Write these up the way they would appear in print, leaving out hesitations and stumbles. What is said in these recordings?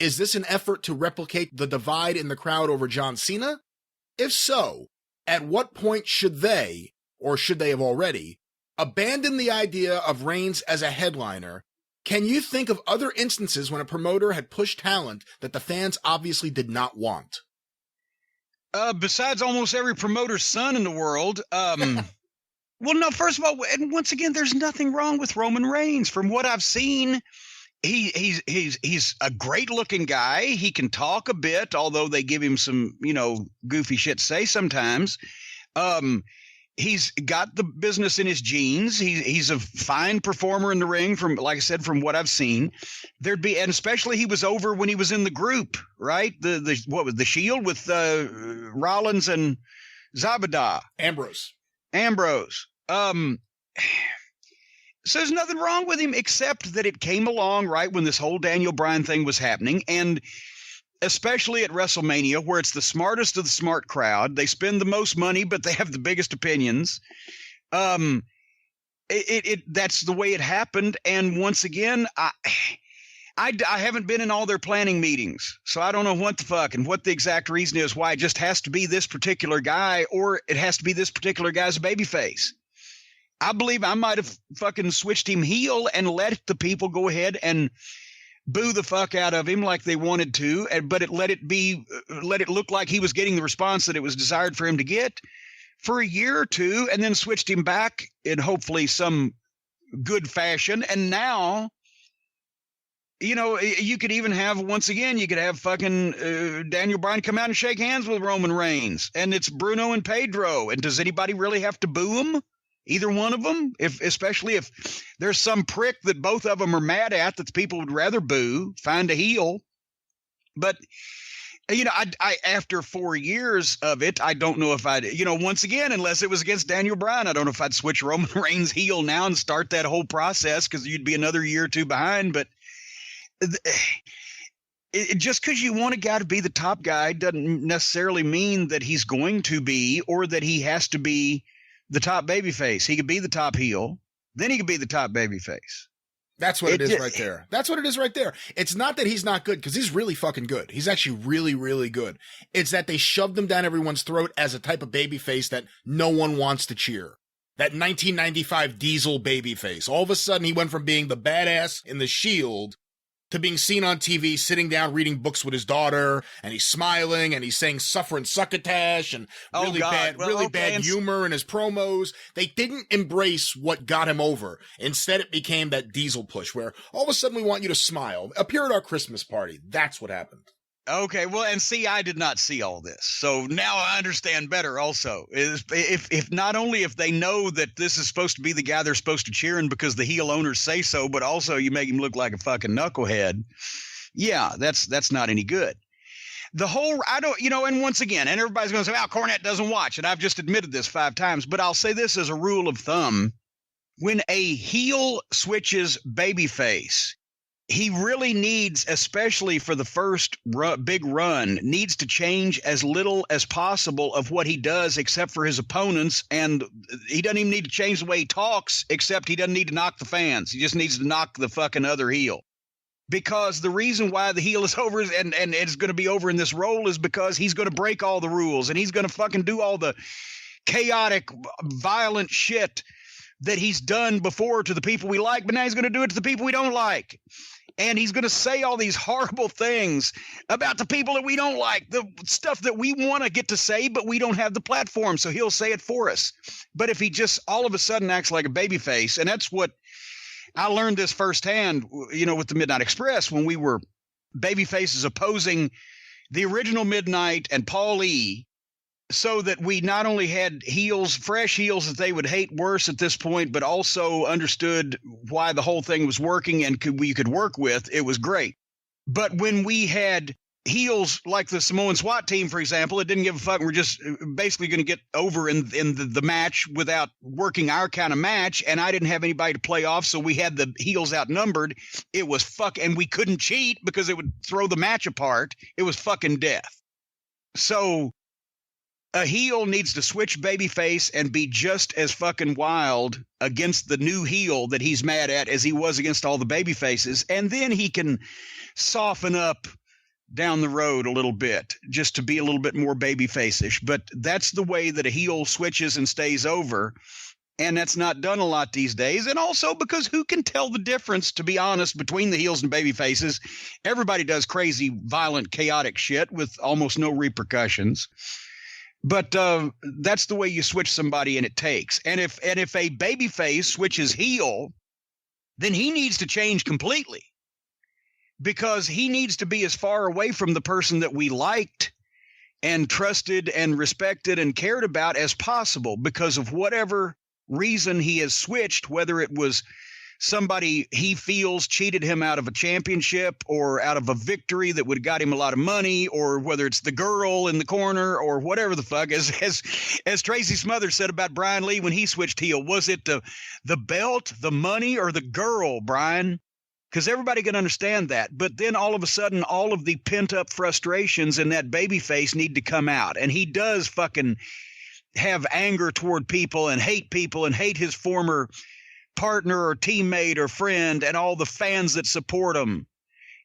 Is this an effort to replicate the divide in the crowd over John Cena? If so, at what point should they, or should they have already, abandon the idea of Reigns as a headliner? Can you think of other instances when a promoter had pushed talent that the fans obviously did not want? Besides almost every promoter's son in the world, well, no, first of all, and once again, there's nothing wrong with Roman Reigns. From what I've seen, he's a great looking guy. He can talk a bit, although they give him some, goofy shit to say sometimes. He's got the business in his genes. He's a fine performer in the ring, from, like I said, from what I've seen. And especially he was over when he was in the group, right? What was the Shield with Rollins and Zabada? Ambrose. So there's nothing wrong with him, except that it came along right when this whole Daniel Bryan thing was happening, and especially at WrestleMania, where it's the smartest of the smart crowd. They spend the most money, but they have the biggest opinions. That's the way it happened. And once again, I haven't been in all their planning meetings, so I don't know what the fuck and what the exact reason is why it just has to be this particular guy, or it has to be this particular guy's babyface. I believe I might have fucking switched him heel and let the people go ahead and boo the fuck out of him like they wanted to, but let it look like he was getting the response that it was desired for him to get for a year or two, and then switched him back in hopefully some good fashion. And now, you could even have, once again, you could have fucking Daniel Bryan come out and shake hands with Roman Reigns, and it's Bruno and Pedro. And does anybody really have to boo him? Either one of them, especially if there's some prick that both of them are mad at that the people would rather boo, find a heel. But, I after 4 years of it, I don't know if I'd, once again, unless it was against Daniel Bryan, I don't know if I'd switch Roman Reigns heel now and start that whole process, because you'd be another year or two behind. But just because you want a guy to be the top guy doesn't necessarily mean that he's going to be, or that he has to be the top babyface. He could be the top heel, then he could be the top babyface. That's what it is right there. That's what it is right there. It's not that he's not good, because he's really fucking good. He's actually really, really good. It's that they shoved him down everyone's throat as a type of babyface that no one wants to cheer. That 1995 Diesel babyface. All of a sudden, he went from being the badass in the Shield to being seen on TV, sitting down, reading books with his daughter, and he's smiling, and he's saying "suffer and succotash," and really bad humor in his promos. They didn't embrace what got him over. Instead, it became that Diesel push, where all of a sudden we want you to smile. Appear at our Christmas party. That's what happened. Okay, well, and see, I did not see all this, so now I understand better. Also, if not only if they know that this is supposed to be the guy they're supposed to cheer in because the heel owners say so, but also you make him look like a fucking knucklehead. Yeah, that's not any good. The whole, and once again, and everybody's going to say, Cornette doesn't watch, and I've just admitted this 5 times, but I'll say this as a rule of thumb: when a heel switches babyface, he really needs, especially for the first big run, needs to change as little as possible of what he does, except for his opponents. And he doesn't even need to change the way he talks, except he doesn't need to knock the fans. He just needs to knock the fucking other heel. Because the reason why the heel is over and it's going to be over in this role is because he's going to break all the rules, and he's going to fucking do all the chaotic, violent shit that he's done before to the people we like, but now he's going to do it to the people we don't like. And he's going to say all these horrible things about the people that we don't like, the stuff that we want to get to say, but we don't have the platform, so he'll say it for us. But if he just all of a sudden acts like a babyface, and that's what I learned this firsthand, with the Midnight Express, when we were babyfaces opposing the original Midnight and Paul E., so that we not only had heels, fresh heels that they would hate worse at this point, but also understood why the whole thing was working and we could work with. It was great. But when we had heels like the Samoan SWAT team, for example, it didn't give a fuck. We're just basically going to get over in the match without working our kind of match. And I didn't have anybody to play off, so we had the heels outnumbered. It was and we couldn't cheat because it would throw the match apart. It was fucking death. So a heel needs to switch babyface and be just as fucking wild against the new heel that he's mad at as he was against all the babyfaces. And then he can soften up down the road a little bit, just to be a little bit more babyface-ish. But that's the way that a heel switches and stays over. And that's not done a lot these days. And also because who can tell the difference, to be honest, between the heels and baby faces? Everybody does crazy, violent, chaotic shit with almost no repercussions. But that's the way you switch somebody, and it takes. And if a baby face switches heel, then he needs to change completely, because he needs to be as far away from the person that we liked and trusted and respected and cared about as possible, because of whatever reason he has switched, whether it was somebody he feels cheated him out of a championship or out of a victory that would have got him a lot of money, or whether it's the girl in the corner or whatever the fuck. As Tracy Smothers said about Brian Lee when he switched heel, was it the belt, the money, or the girl, Brian? Because everybody can understand that. But then all of a sudden, all of the pent-up frustrations in that baby face need to come out. And he does fucking have anger toward people and hate his former partner or teammate or friend and all the fans that support him.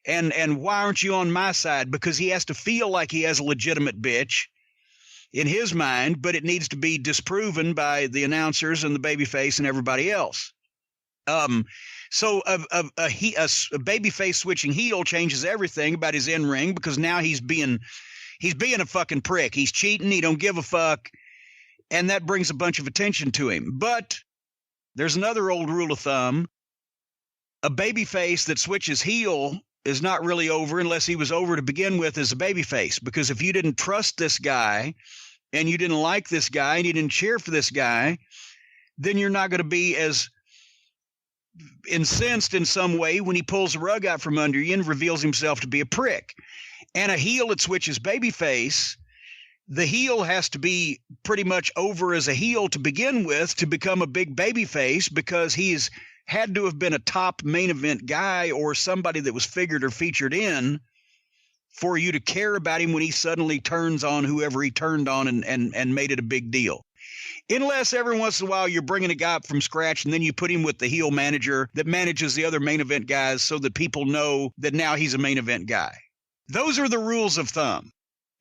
And why aren't you on my side? Because he has to feel like he has a legitimate bitch in his mind, but it needs to be disproven by the announcers and the babyface and everybody else. So a babyface switching heel changes everything about his in-ring, because now he's being a fucking prick. He's cheating. He don't give a fuck. And that brings a bunch of attention to him. But there's another old rule of thumb. A babyface that switches heel is not really over unless he was over to begin with as a babyface. Because if you didn't trust this guy and you didn't like this guy and you didn't cheer for this guy, then you're not going to be as incensed in some way when he pulls the rug out from under you and reveals himself to be a prick. And a heel that switches babyface, the heel has to be pretty much over as a heel to begin with to become a big baby face, because he's had to have been a top main event guy or somebody that was figured or featured in for you to care about him when he suddenly turns on whoever he turned on and made it a big deal. Unless every once in a while you're bringing a guy up from scratch and then you put him with the heel manager that manages the other main event guys so that people know that now he's a main event guy. Those are the rules of thumb.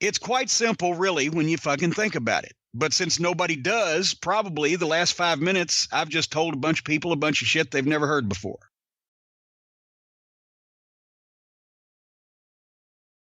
It's quite simple, really, when you fucking think about it. But since nobody does, probably the last 5 minutes, I've just told a bunch of people a bunch of shit they've never heard before.